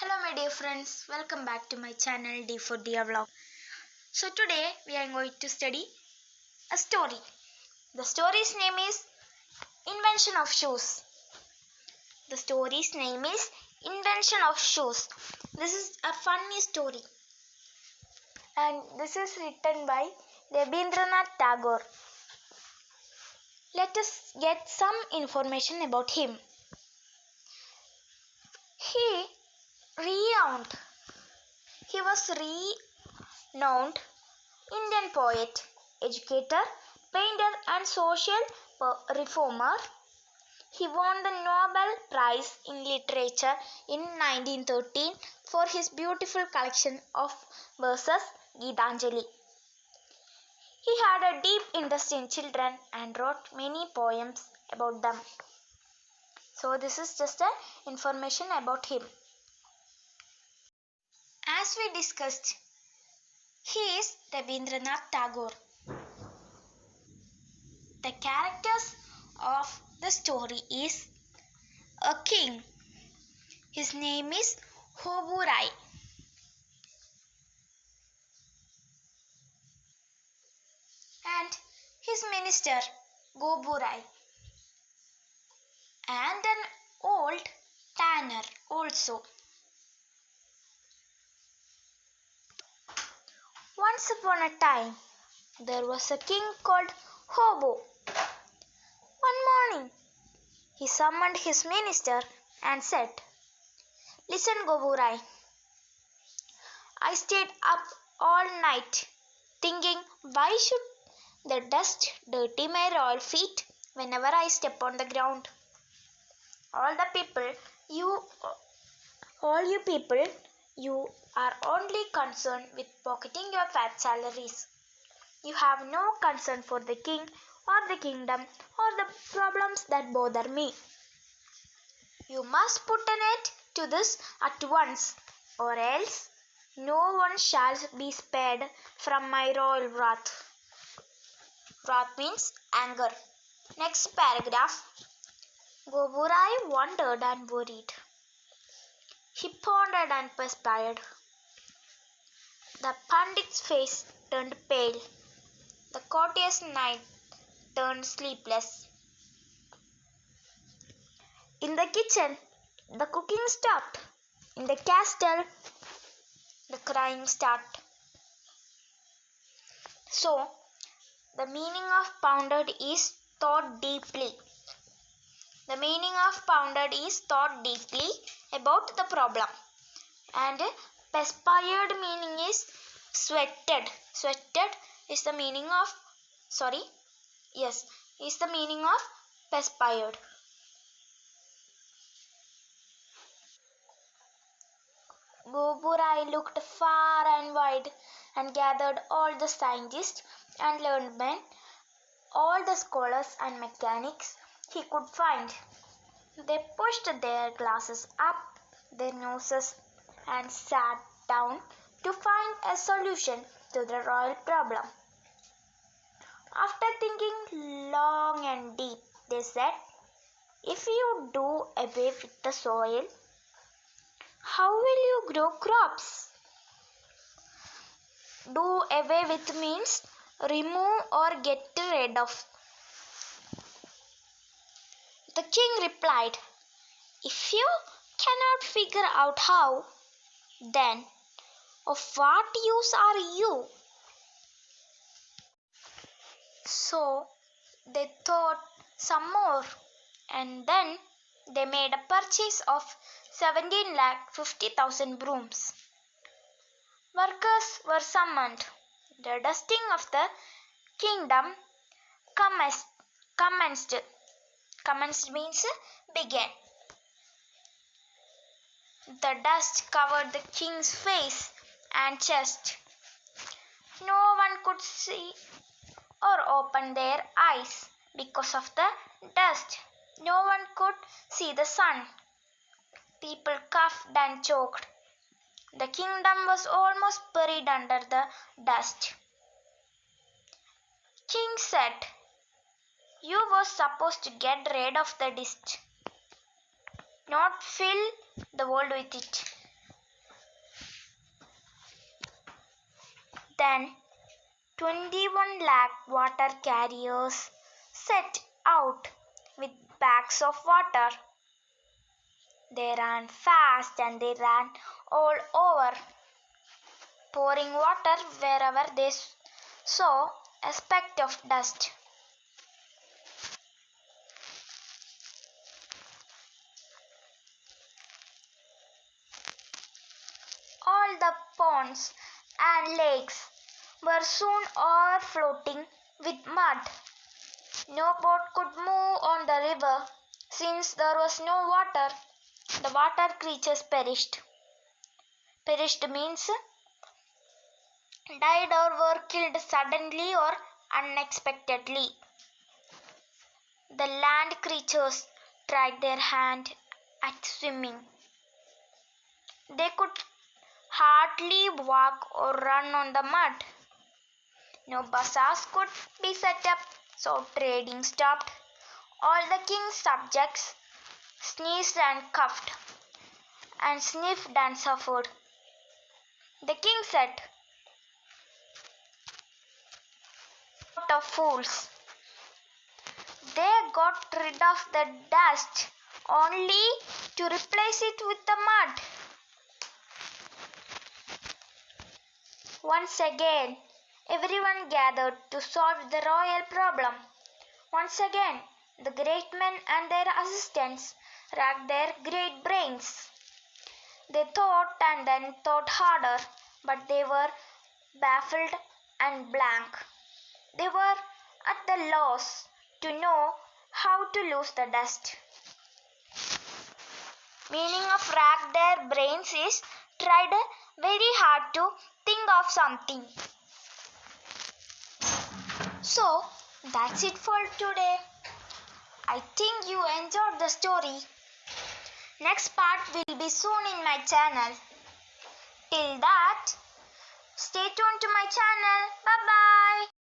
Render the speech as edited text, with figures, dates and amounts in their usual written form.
Hello my dear friends, welcome back to my channel D4Dhiya vlog. So today we are going to study a story. The story's name is Invention of Shoes. The story's name is Invention of Shoes. This is a funny story and this is written by Rabinthranadh Tagore. Let us get some information about him. He was renowned Indian poet, educator, painter and social reformer. He won the Nobel Prize in Literature in 1913 for his beautiful collection of verses Gitanjali. He had a deep interest in children and wrote many poems about them. So this is just a information about him. As we discussed, he is Rabinthranadh Tagore. The characters of the story is a king. His name is Hoburai. And his minister Goburai. And an old tanner also. Once upon a time, there was a king called Hobo. One morning, he summoned his minister and said, "Listen, Goburai, I stayed up all night thinking, why should the dust dirty my royal feet whenever I step on the ground? All you people, you are only concerned with pocketing your fat salaries. You have no concern for the king or the kingdom or the problems that bother me. You must put an end to this at once, or else no one shall be spared from my royal wrath." Wrath means anger. Next paragraph. Goburai wondered and worried. He pondered and perspired. The Pandit's face turned pale. The courtier's night turned sleepless. In the kitchen, the cooking stopped. In the castle, the crying started. So, the meaning of pondered is thought deeply. The meaning of pondered is thought deeply about the problem. And perspired meaning is sweated. Sweated is the meaning of, is the meaning of perspired. Goburai looked far and wide and gathered all the scientists and learned men, all the scholars and mechanics he could find. They pushed their glasses up their noses and sat down to find a solution to the royal problem. After thinking long and deep, they said, "If you do away with the soil, how will you grow crops?" Do away with means remove or get rid of. The king replied, "If you cannot figure out how, then of what use are you?" So they thought some more, and then they made a purchase of 17,50,000 brooms. Workers were summoned. The dusting of the kingdom commenced. Commenced means began. The dust covered the king's face and chest. No one could see or open their eyes because of the dust. No one could see the sun. People coughed and choked. The kingdom was almost buried under the dust. King said, "You were supposed to get rid of the dust, not fill the world with it. Then 21 lakh water carriers set out with bags of water. They ran fast and they ran all over, pouring water wherever they saw a speck of dust. All the ponds and lakes were soon overflowing with mud. No boat could move on the river since there was no water. The water creatures perished. Perished means died or were killed suddenly or unexpectedly. The land creatures tried their hand at swimming. They could hardly walk or run on the mud. No bazaars could be set up, so trading stopped. All the king's subjects sneezed and coughed, and sniffed and suffered. The king said, "Lot of fools. They got rid of the dust only to replace it with the mud." Once again, everyone gathered to solve the royal problem. Once again, the great men and their assistants racked their great brains. They thought and then thought harder, but they were baffled and blank. They were at the loss to know how to lose the dust. Meaning of rack their brains is tried very hard to think of something. So that's it for today. I think you enjoyed the story. Next part will be soon in my channel. Till that, stay tuned to my channel. Bye bye.